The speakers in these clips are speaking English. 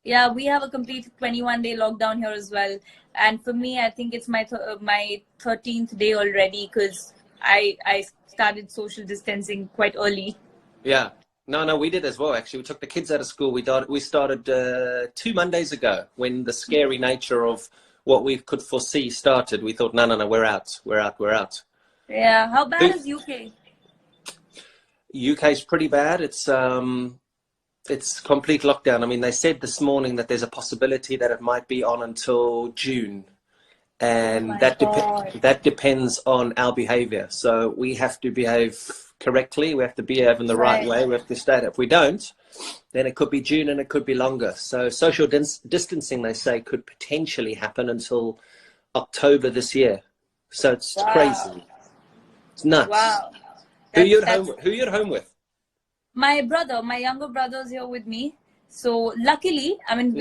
Yeah, we have a complete 21-day lockdown here as well. And for me, I think it's my 13th day already because I started social distancing quite early. Yeah. No, we did as well, actually. We took the kids out of school. We started 2 Mondays ago when the scary nature of what we could foresee started. We thought, no, we're out. We're out. Yeah. How bad is UK? UK's pretty bad. It's complete lockdown. I mean, they said this morning that there's a possibility that it might be on until June. And that depends on our behavior. So we have to behave correctly. We have to behave in the right way. We have to stay. If we don't, then it could be June and it could be longer. So social distancing, they say, could potentially happen until October this year. So it's crazy. It's nuts. Wow. Who are you at home with? My brother, my younger brother is here with me. So luckily, I mean,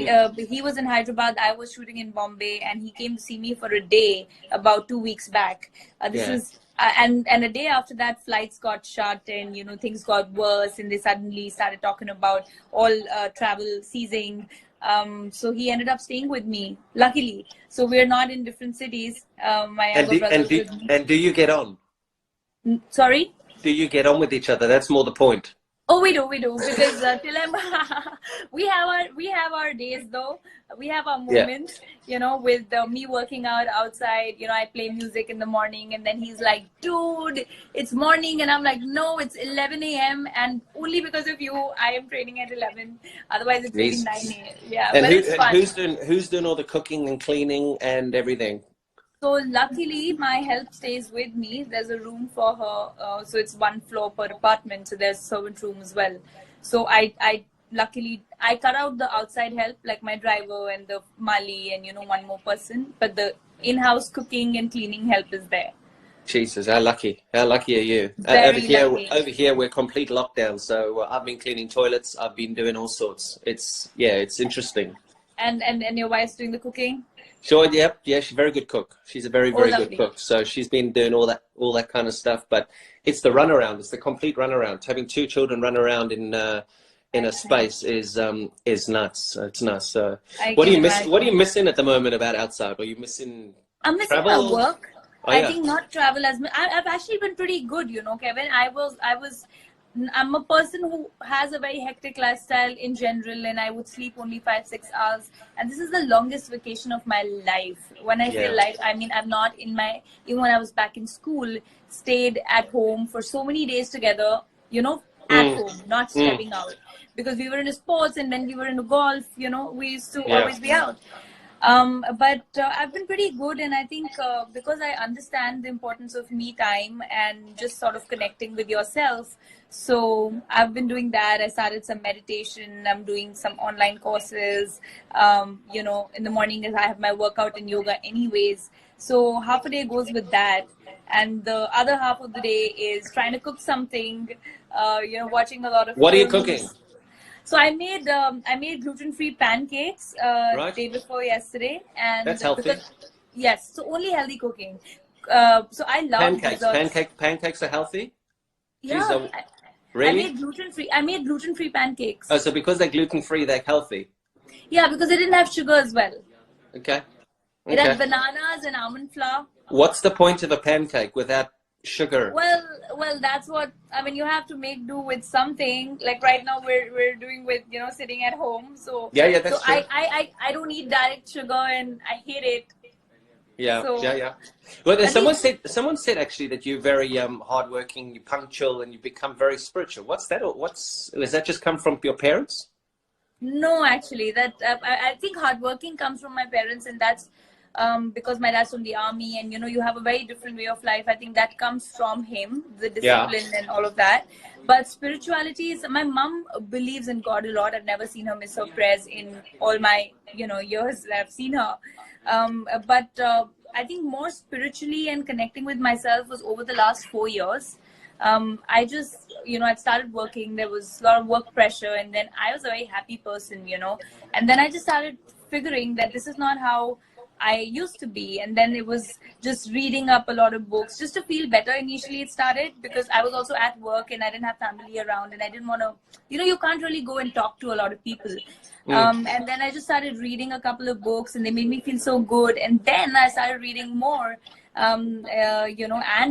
he was in Hyderabad, I was shooting in Bombay, and he came to see me for a day about 2 weeks back. And a day after that, flights got shut and, things got worse and they suddenly started talking about all travel ceasing. So he ended up staying with me, luckily. So we're not in different cities. My younger brother is with me. And do you get on? Sorry? Do you get on with each other? That's more the point. Oh, we do, because we have our days though. We have our moments, with me working out outside. I play music in the morning, and then he's like, "Dude, it's morning," and I'm like, "No, it's 11 a.m. and only because of you, I am training at 11. Otherwise, it's 9 a.m. Yeah, and but it's fun. Who's doing all the cooking and cleaning and everything? So luckily, my help stays with me. There's a room for her. So it's 1 floor per apartment. So there's servant room as well. So luckily, I cut out the outside help, like my driver and the Mali and, one more person. But the in-house cooking and cleaning help is there. Jesus, how lucky. How lucky are you? Lucky. Over here, we're complete lockdown. So I've been cleaning toilets. I've been doing all sorts. It's interesting. And your wife's doing the cooking? Sure, yeah, she's a very good cook. She's a very good cook. So she's been doing all that kind of stuff. But it's the runaround. It's the complete runaround. Having 2 children run around in a space is nuts. It's nuts. So what do you miss? What are you missing at the moment about outside? Are you missing? I'm missing travel? my work. Oh, yeah. I think not travel as much. I've actually been pretty good, Kevin. I'm a person who has a very hectic lifestyle in general, and I would sleep only 5-6 hours. And this is the longest vacation of my life. When I say life, I mean I'm not even when I was back in school, stayed at home for so many days together, at home, not stepping out. Because we were into sports, and when we were into golf, we used to always be out. But I've been pretty good, and I think because I understand the importance of me time and just sort of connecting with yourself, so I've been doing that. I started some meditation. I'm doing some online courses. In the morning I have my workout in yoga anyways. So half a day goes with that, and the other half of the day is trying to cook something. Watching a lot of. What are you cooking? So I made gluten-free pancakes day before yesterday, and that's healthy. Yes, so only healthy cooking. So I love pancakes. Pancakes are healthy. Yeah, jeez, really? I made gluten-free pancakes. Oh, so because they're gluten-free, they're healthy. Yeah, because they didn't have sugar as well. Okay. It had bananas and almond flour. What's the point of a pancake without sugar? Well, that's what I mean. You have to make do with something. Like right now, we're doing with sitting at home. So that's true. I don't eat direct sugar, and I hate it. Yeah. Well, someone said actually that you're very hardworking, you're punctual, and you become very spiritual. What's that? Does that just come from your parents? No, actually, that I think hardworking comes from my parents, and that's because my dad's from the army, and you have a very different way of life. I think that comes from him, the discipline and all of that. But spirituality is, my mom believes in God a lot. I've never seen her miss her prayers in all my years that I've seen her. But I think more spiritually and connecting with myself was over the last 4 years. I just, I started working. There was a lot of work pressure, and then I was a very happy person, and then I just started figuring that this is not how I used to be. And then it was just reading up a lot of books just to feel better. Initially it started because I was also at work and I didn't have family around, and I didn't want to, you can't really go and talk to a lot of people. And then I just started reading a couple of books and they made me feel so good. And then I started reading more, and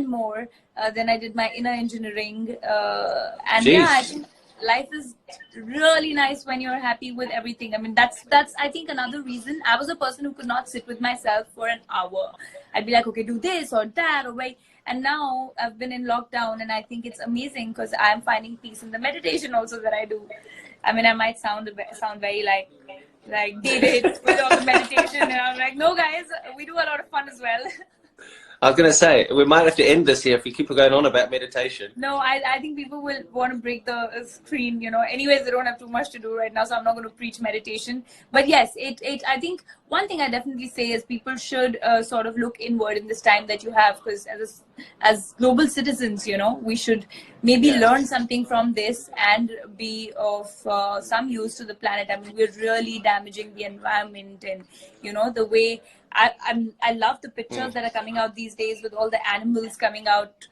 more. Then I did my inner engineering. And Jeez. yeah, I think life is really nice when you're happy with everything. I mean, that's I think another reason. I was a person who could not sit with myself for an hour. I'd be like, okay, do this or that or wait. And now I've been in lockdown, and I think it's amazing because I'm finding peace in the meditation also that I do. I mean, I might sound very like dated with all the meditation, and I'm like, no, guys, we do a lot of fun as well. I was going to say, we might have to end this here if we keep going on about meditation. No, I think people will want to break the screen, Anyways, they don't have too much to do right now, so I'm not going to preach meditation. But yes, I think one thing I definitely say is people should sort of look inward in this time that you have, because as global citizens, we should maybe learn something from this and be of some use to the planet. I mean, we're really damaging the environment, and, the way... I love the pictures that are coming out these days with all the animals coming out,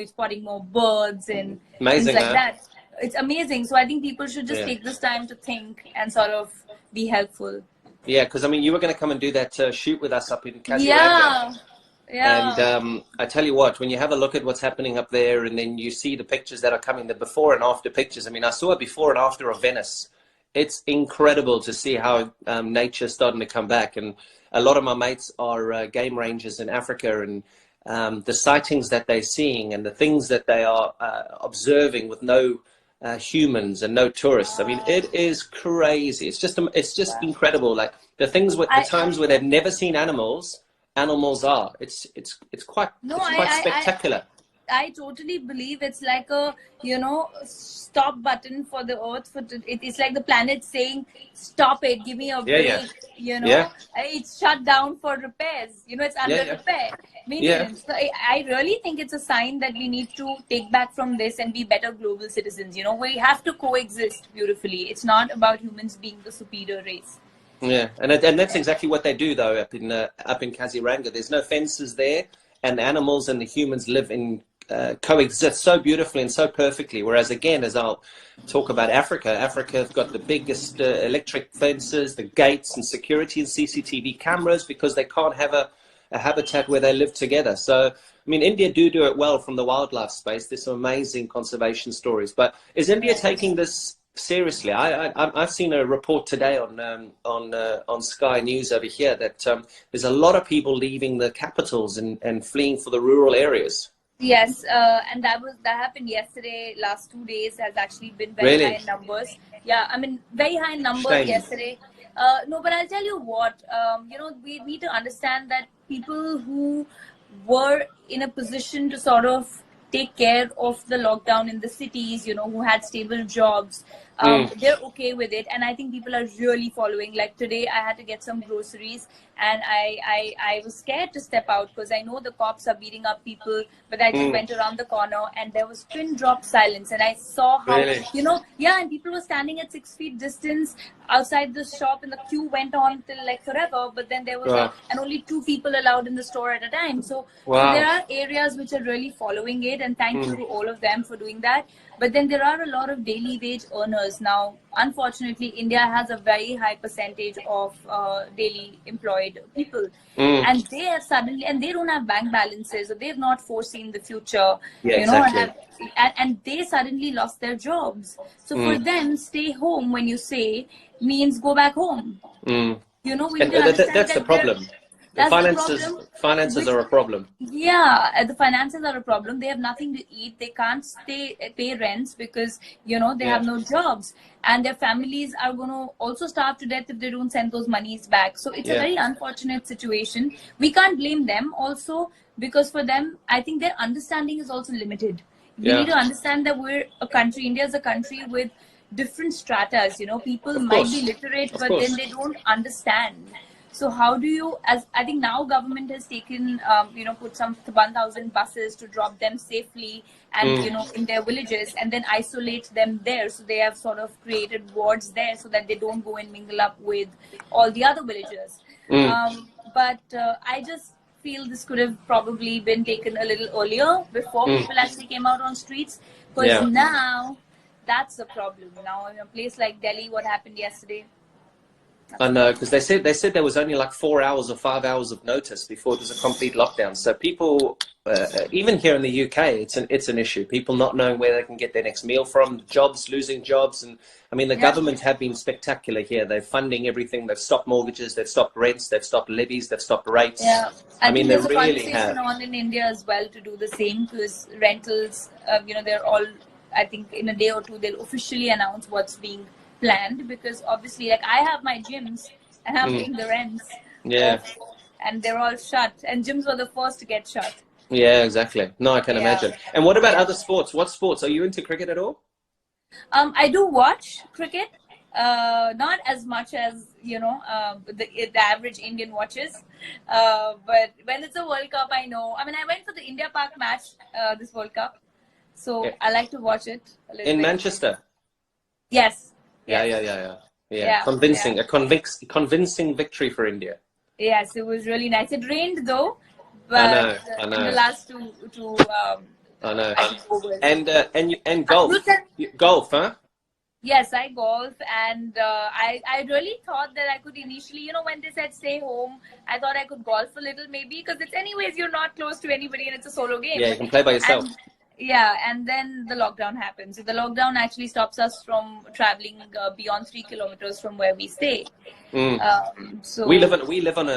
spotting more birds and amazing, things like that. It's amazing. So I think people should just take this time to think and sort of be helpful. Yeah, because I mean, you were going to come and do that shoot with us up in Kaziranga. Yeah. And I tell you what, when you have a look at what's happening up there, and then you see the pictures that are coming, the before and after pictures. I mean, I saw a before and after of Venice. It's incredible to see how nature's starting to come back. And a lot of my mates are game rangers in Africa, and the sightings that they're seeing and the things that they are observing with no humans and no tourists. I mean, it is crazy. It's just incredible. Like the times where they've never seen animals are. It's quite spectacular. I totally believe it's like a, stop button for the earth. It's like the planet saying, stop it, give me a break, It's shut down for repairs, it's under repair, maintenance. So I really think it's a sign that we need to take back from this and be better global citizens. We have to coexist beautifully. It's not about humans being the superior race. Yeah, and that's exactly what they do, though, up in Kaziranga. There's no fences there, and the animals and the humans live in coexist so beautifully and so perfectly. Whereas, again, as I'll talk about Africa's got the biggest electric fences, the gates and security and CCTV cameras, because they can't have a habitat where they live together. So, I mean, India do it well from the wildlife space. There's some amazing conservation stories. But is India taking this seriously? I've seen a report today on Sky News over here that there's a lot of people leaving the capitals and fleeing for the rural areas. Yes, and that happened yesterday. Last 2 days has actually been very high in numbers. Yeah, I mean, very high in numbers yesterday. No, but I'll tell you what, we need to understand that people who were in a position to sort of take care of the lockdown in the cities, who had stable jobs, they're okay with it. And I think people are really following. Like today, I had to get some groceries, and I was scared to step out because I know the cops are beating up people. But I just went around the corner, and there was pin drop silence. And I saw how, and people were standing at 6 feet distance outside the shop, and the queue went on till like forever. But then there was and only 2 people allowed in the store at a time. So there are areas which are really following it, and thank you to all of them for doing that. But then there are a lot of daily wage earners. Now, unfortunately, India has a very high percentage of daily employed people. And they have suddenly, and they don't have bank balances, or they've not foreseen the future, and they suddenly lost their jobs. So for them, stay home, when you say, means go back home. We need to understand that's the problem. Finances are a problem. Yeah, the finances are a problem. They have nothing to eat. They can't pay rents because, they have no jobs. And their families are going to also starve to death if they don't send those monies back. So it's a very unfortunate situation. We can't blame them also, because for them, I think their understanding is also limited. We need to understand that we're a country, India is a country with different stratas. People might be literate, but then they don't understand. So how do you, I think now government has taken, put some 1,000 buses to drop them safely and, in their villages, and then isolate them there. So they have sort of created wards there so that they don't go and mingle up with all the other villagers. but I just feel this could have probably been taken a little earlier before people actually came out on streets. Because now that's the problem. Now in a place like Delhi, what happened yesterday? I know, because they said there was only like 4 hours or 5 hours of notice before there's a complete lockdown. So people, even here in the UK, it's an issue. People not knowing where they can get their next meal from, jobs, losing jobs, and I mean the government have been spectacular here. They're funding everything. They've stopped mortgages. They've stopped rents. They've stopped levies. They've stopped rates. Yeah, I mean, think they there's a really conversation have. on in India as well to do the same, because rentals, they're all. I think in a day or two they'll officially announce what's being planned, because obviously, like, I have my gyms and I'm paying the rents. Yeah. And they're all shut. And gyms were the first to get shut. Yeah, exactly. No, I can imagine. And what about other sports? What sports? Are you into cricket at all? I do watch cricket. Not as much as, the average Indian watches. But when it's a World Cup, I know. I mean, I went for the India Park match this World Cup. So I like to watch it a little in bit. Manchester? Yes. Yeah. Convincing. A convincing victory for India. Yes, it was really nice. It rained though, but I know. in the last two I know. overs. And golf. Golf, huh? Yes, I golf, and I really thought that I could initially, when they said stay home, I thought I could golf a little maybe, because it's anyways, you're not close to anybody and it's a solo game. Yeah, you can play by yourself. And then the lockdown happens. So the lockdown actually stops us from traveling beyond 3 kilometers from where we stay. So we live on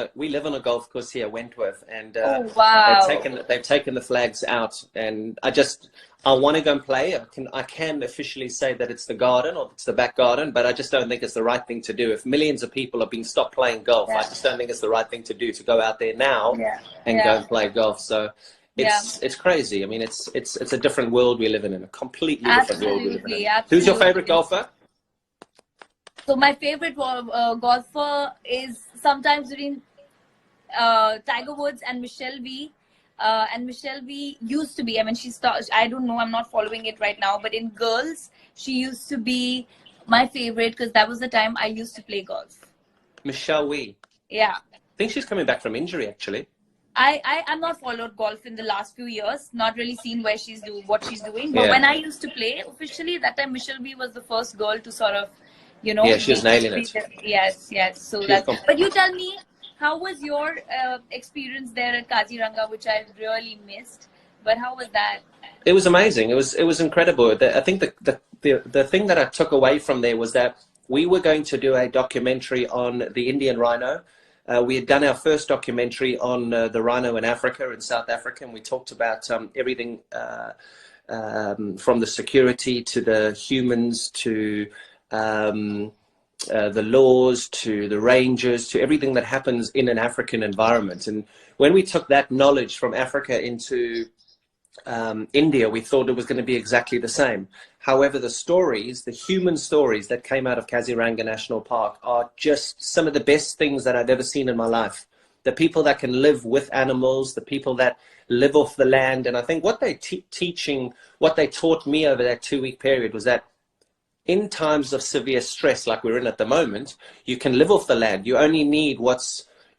a golf course here, Wentworth, and they've taken the flags out, and I want to go and play. I can officially say that it's the garden or it's the back garden, but I just don't think it's the right thing to do. If millions of people have been stopped playing golf, I just don't think it's the right thing to do, to go out there now and go and play golf. So it's crazy. I mean, it's a different world we live in a completely different world we live in. Who's your favorite golfer? So my favorite golfer is sometimes between Tiger Woods and Michelle V. And Michelle V used to be, I mean, I don't know, I'm not following it right now, but in girls, she used to be my favorite, because that was the time I used to play golf. Michelle V. Yeah. I think she's coming back from injury, actually. I'm not followed golf in the last few years, not really seen what she's doing. But when I used to play officially, that time Michelle V was the first girl to sort of, Yeah, she was nailing it. Yes. So but you tell me, how was your experience there at Kaziranga, which I really missed? But how was that? It was amazing. It was incredible. I think the thing that I took away from there was that we were going to do a documentary on the Indian rhino. We had done our first documentary on the rhino in Africa, in South Africa, and we talked about everything from the security to the humans to the laws to the rangers to everything that happens in an African environment. And when we took that knowledge from Africa into India, we thought it was going to be exactly the same. However, the human stories that came out of Kaziranga National Park are just some of the best things that I've ever seen in my life. The people that can live with animals, the people that live off the land. And I think what they taught me over that 2-week period was that in times of severe stress like we're in at the moment, you can live off the land. You only need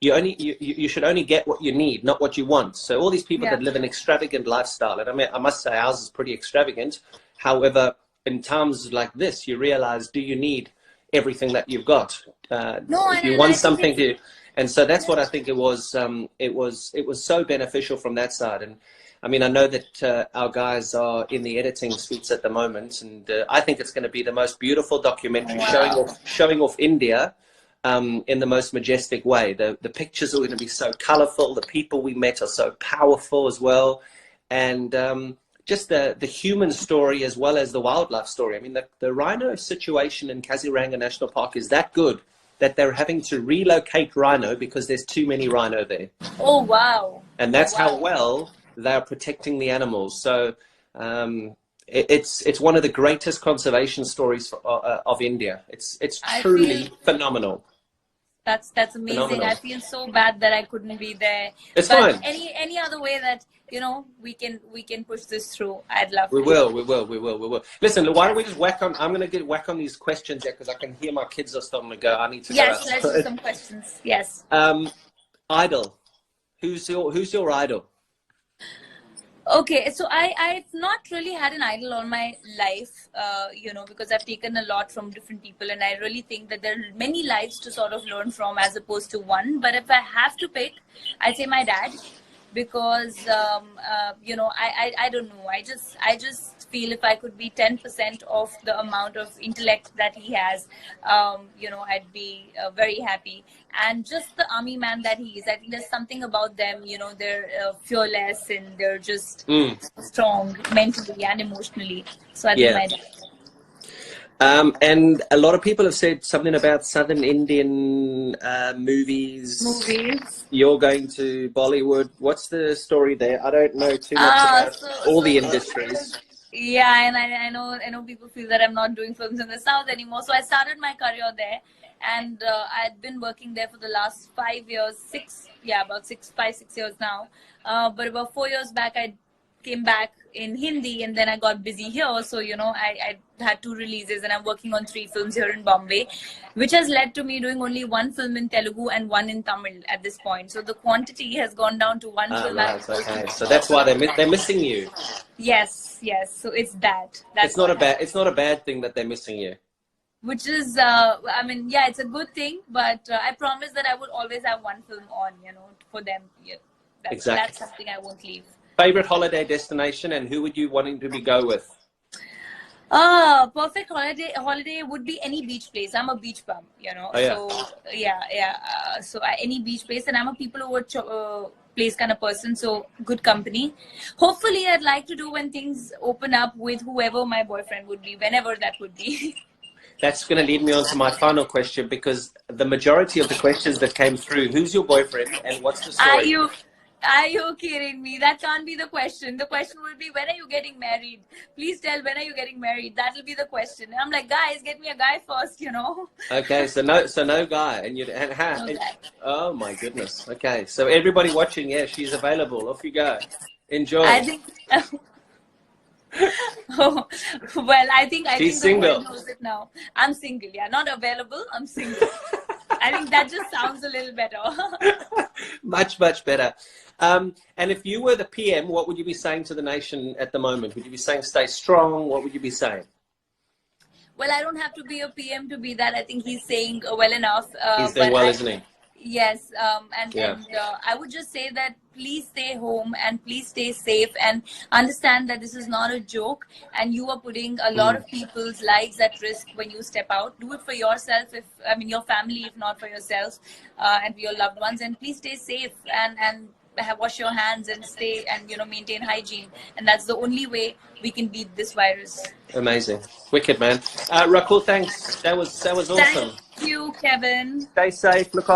you should only get what you need, not what you want. So all these people that live an extravagant lifestyle, and I mean, I must say ours is pretty extravagant. However, in times like this, you realize, do you need everything that you've got? You want something to, and so that's what I think it was. It was so beneficial from that side. And I mean, I know that our guys are in the editing suites at the moment, and I think it's going to be the most beautiful documentary showing off India in the most majestic way. The pictures are going to be so colorful. The people we met are so powerful as well. And just the human story as well as the wildlife story. I mean, the rhino situation in Kaziranga National Park is that good that they're having to relocate rhino because there's too many rhino there. Oh, wow. And that's how well they're protecting the animals. So it's one of the greatest conservation stories of India. It's truly phenomenal. That's amazing. Phenomenal. I feel so bad that I couldn't be there. It's fine. Any other way that we can push this through, I'd love. We will. Listen, why don't we just whack on? I'm going to whack on these questions because I can hear my kids are starting to go. I need to. Yes, let's do some questions. Yes. Idol. Who's your idol? Okay, so I've not really had an idol all my life, because I've taken a lot from different people, and I really think that there are many lives to sort of learn from as opposed to one. But if I have to pick, I'd say my dad, because I don't know. I just feel if I could be 10% of the amount of intellect that he has, I'd be very happy. And just the army man that he is, I think there's something about them. They're fearless and they're just strong mentally and emotionally. So I think my dad. And a lot of people have said something about Southern Indian movies. You're going to Bollywood. What's the story there? I don't know too much about all the industries. Yeah, and I know people feel that I'm not doing films in the South anymore. So I started my career there, and I'd been working there for the last 5 years, 6 years now. But about 4 years back, I came back in Hindi, and then I got busy here. So, I had 2 releases, and I'm working on 3 films here in Bombay, which has led to me doing only 1 film in Telugu and 1 in Tamil at this point. So the quantity has gone down to 1 film. Right, okay. So that's why they're missing you. Yes. So it's that. It's not a bad thing that they're missing you. Which is, it's a good thing, but I promise that I will always have 1 film on, for them. Yeah, exactly. That's something I won't leave. Favorite holiday destination, and who would you wanting to go with? Perfect holiday would be any beach place. I'm a beach bum, Oh, yeah. So any beach place, and I'm a people over place kind of person. So good company. Hopefully, I'd like to do when things open up with whoever my boyfriend would be, whenever that would be. That's going to lead me on to my final question, because the majority of the questions that came through, who's your boyfriend and what's the story? Are you kidding me? That can't be the question. The question will be, when are you getting married? Please tell, when are you getting married? That will be the question. And I'm like, guys, get me a guy first, Okay, so no guy, oh my goodness. Okay, so everybody watching, she's available. Off you go. Enjoy. I think. I think she's single. Knows it now. I'm single. Yeah, not available. I'm single. I think that just sounds a little better. Much better. And if you were the PM, what would you be saying to the nation at the moment? Would you be saying stay strong? What would you be saying? Well, I don't have to be a PM to be that. I think he's saying well enough. He's doing well, isn't he? Yes, and I would just say that please stay home and please stay safe and understand that this is not a joke, and you are putting a lot of people's lives at risk when you step out. Do it for yourself, your family, if not for yourself, and your loved ones. And please stay safe and wash your hands and stay and maintain hygiene. And that's the only way we can beat this virus. Amazing, wicked, man. Rakul, thanks. That was awesome. Thank you, Kevin. Stay safe. Look after